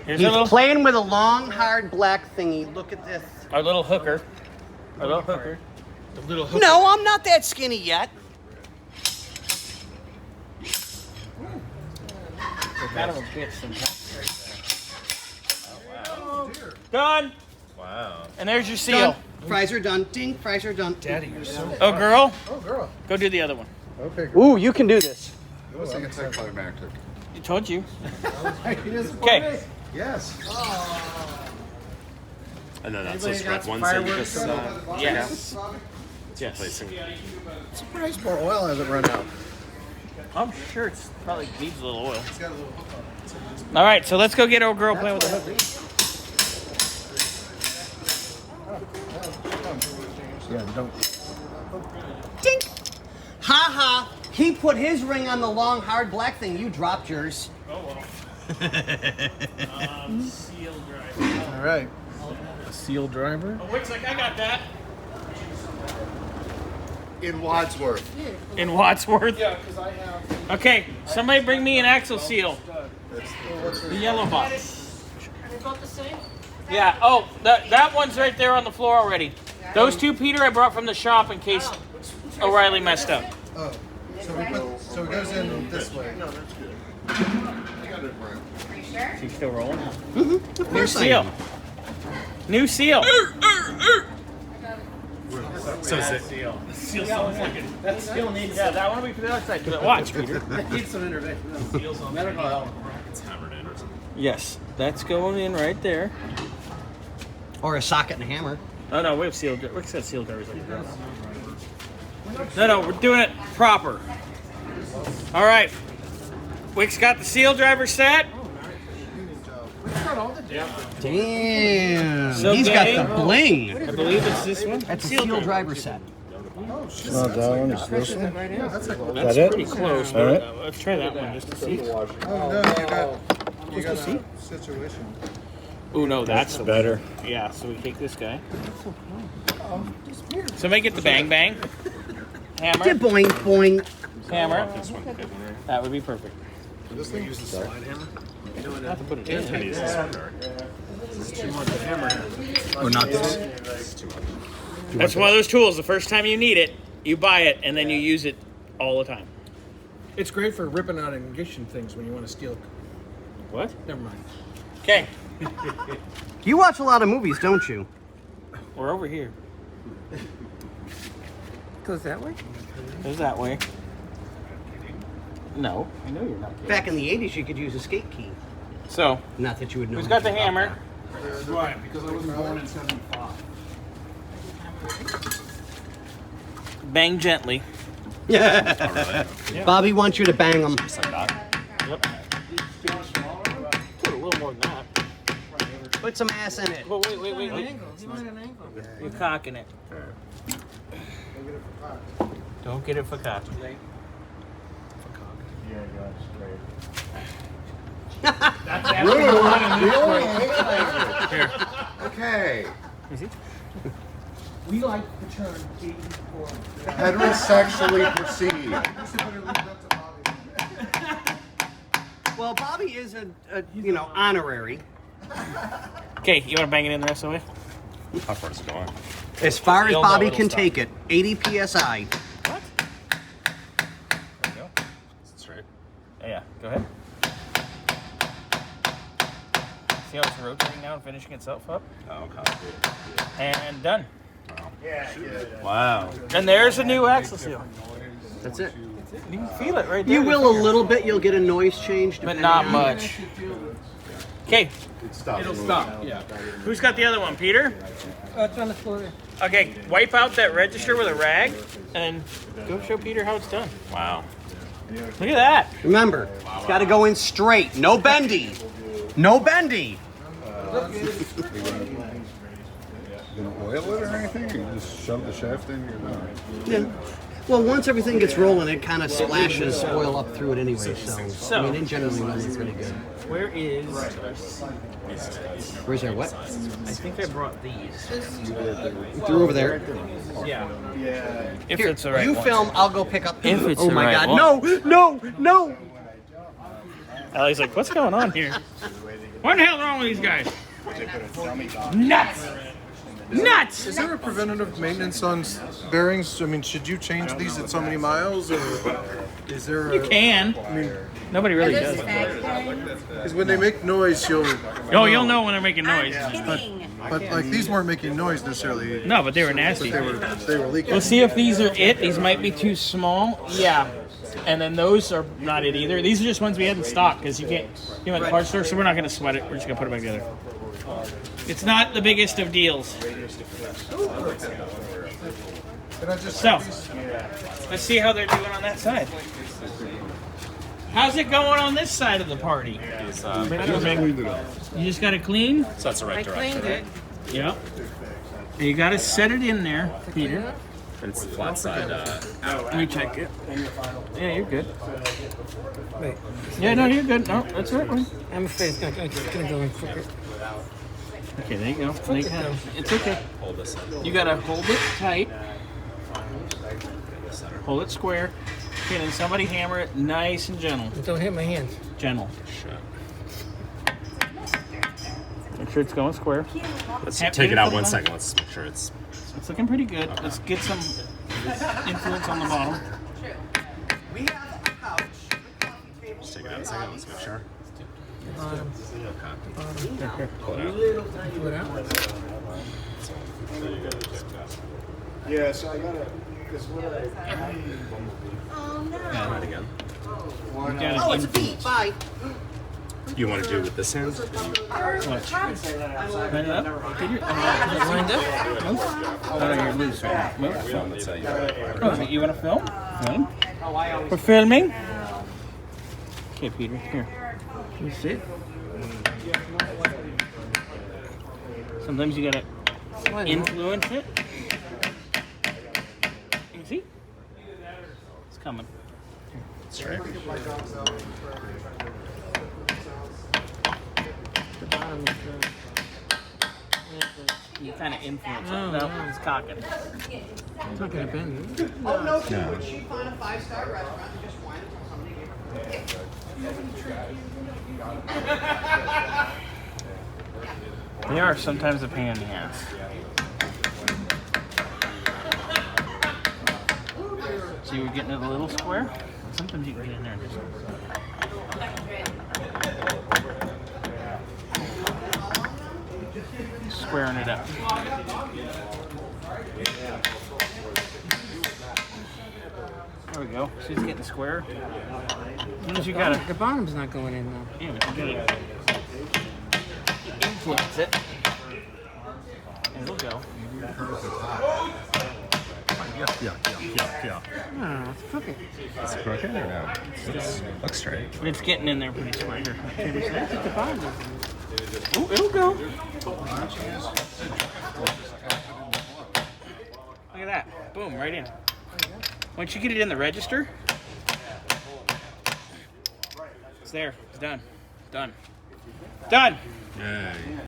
Here's He's a little, playing with a long, hard black thingy. Look at this. our little hooker. Our little hooker. The little hook. No, I'm not that skinny yet. Kind of a bitch sometimes. Oh, wow. Done. Wow. And there's your seal. Done. Fries are done. Ding, fries are done. Daddy, you're so. Oh, girl. Oh, girl. Go do the other one. Okay. Good. Ooh, you can do this. It was like a anticlimactic. I told you. Okay. Yes. And then that's those red ones that you just Yes. Yes. placing. Surprised more oil hasn't run out. I'm sure it's probably needs a little oil. All right, so let's go get old girl playing with the hooker. Yeah, don't. Ding. Ha ha. He put his ring on the long, hard black thing. You dropped yours. Oh, well. Seal driver. All right. A seal driver. Oh, looks like I got that. In Wadsworth. In Wadsworth? Yeah, because I have. Okay, somebody bring me an axle seal. The yellow box. Are they both the same? Yeah, oh, that one's right there on the floor already. Those two, Peter, I brought from the shop in case O'Reilly messed up. Oh, so it goes in this way. No, that's good. I got it right. Are you sure? Is he still rolling? Mm-hmm. Of New course I seal. am. New seal. So is it? Seal sounds like it. That seal needs. Yeah, that one will be for the other side. Watch, Peter. Need some intervention. Seals on medical help. It's hammered in or something. Yes, that's going in right there. Or a socket and a hammer. Oh no, we have seal. Rick's got seal drivers like this. No, we're doing it proper. All right. Wick's got the seal driver set. Damn. So He's gay. got the bling. I believe it's this one. That's a seal driver set. It's not that one. It's this one. Yeah, that's like. That's it? pretty close. All right. Let's try that one just to see. Oh no, you got a situation. Oh no, that's Better. Yeah, so we take this guy. So make it the bang bang. Hammer. Boing, boing. Hammer. That would be perfect. This thing uses the slide hammer. Not to put it in. Use this one, or- Or not this. That's one of those tools. The first time you need it, you buy it, and then you use it all the time. It's great for ripping out ignition things when you want to steal. What? Never mind. Okay, You watch a lot of movies, don't you? we're over here. Goes that way? Goes that way. No, I know you're not kidding. Back in the 80s, you could use a skate key. So, Not that you would know. who's got the anything about hammer? Right, because I wasn't born in '75. Bang gently. that. Oh, really? Bobby wants you to bang him. Just like that. Yep. Put a little more than that. Put some ass in it. Oh, wait. You're cocking it. Don't get it for cock. Here. Okay. Is he? We like the term 84. Heterosexually proceed. Well, Bobby is a honorary. Okay, you want to bang it in the rest of the way? How far is it going? As far as You'll know Bobby it'll can stop. take it. 80 PSI. What? There you go. That's right. Yeah, go ahead. See how it's rotating now and finishing itself up? Oh, okay. And done. Wow. And there's a new axle seal. That's it. You can feel it right there. You will a little bit. You'll get a noise change. But depending not on- much. Okay, It'll Stop. Yeah. who's got the other one, Peter? It's on the floor. Okay, wipe out that register with a rag and go show Peter how it's done. Wow. Look at that. Remember, it's got to go in straight. No bendy. No bendy. You gonna oil it or anything? Or you just shove the shaft in? You're done. Yeah. Well, once everything gets rolling, it kind of splashes oil up through it anyway. So I mean, it generally runs pretty good. Where is... Where's our what? I think I brought these. Through over there. Yeah. If Here, it's the right you one. film. I'll go pick up. If it's oh the my right God! one. No! Allie's like, what's going on here? What the hell's wrong with these guys? Nuts! Nuts! Is there a preventative maintenance on bearings? I mean, should you change these at so many miles, or is there? You can. Nobody really does. Because when they make noise, you'll. Oh, you'll know when they're making noise. But like these weren't making noise necessarily. No, but they were nasty. They were leaking. We'll see if these are it. These might be too small. Yeah. And then those are not it either. These are just ones we had in stock because you can't get them at the parts store, so we're not going to sweat it. We're just going to put it back together. It's not the biggest of deals. Can I just So, let's see how they're doing on that side. How's it going on this side of the party? You just got to clean? So that's the right direction. Cleaned it. Yep. You got to set it in there, Peter. And it's the flat side out. Let me check it. Yeah, you're good. Wait, Yeah, no, you're good. No, that's right. I'm afraid it's gonna go in quicker. Okay, there you go. It's okay. Hold this in. You gotta hold it tight. Hold it square. Okay, then somebody hammer it nice and gentle. Don't hit my hands. Gentle. Shit. Make sure it's going square. Let's Have- take it have out it one on. second. Let's make sure it's. It's looking pretty good. Let's get some influence on the bottom. Just take it out a second. Let's make sure. Bottom. Okay. Pull it out. Pull it out. Yeah, so I gotta. Because what Try it again. Oh, it's a Beat. Bye. You want to do it with this hand? Line it up. Peter? Lined up. Oh, no, you're loose right now. Move. Film that's how you Oh, you want to film? Film. We're filming. Okay, Peter, here. Can you sit? Sometimes you gotta influence it. You see? It's coming. straight. The bottom is You kind of influence it. Oh, No, no. it's cocking. it's not gonna bend. Oh, no, No. would she find a 5-star restaurant and just whine until somebody gave her? They are sometimes a pain in the ass. See, we're getting it a little square. Sometimes you can get in there and just. Squaring it up. There we go. She's getting square. As soon as you got it. The bottom's not going in though. Yeah, but you gotta influence it. And it'll go. Yeah. No, it's crooked. Is it crooked or no? It looks straight. But it's getting in there pretty square. That's at the bottom. Oh, it'll go. Look at that. Boom, right in. Once you get it in the register, it's there. It's done. Done. Done. Yay.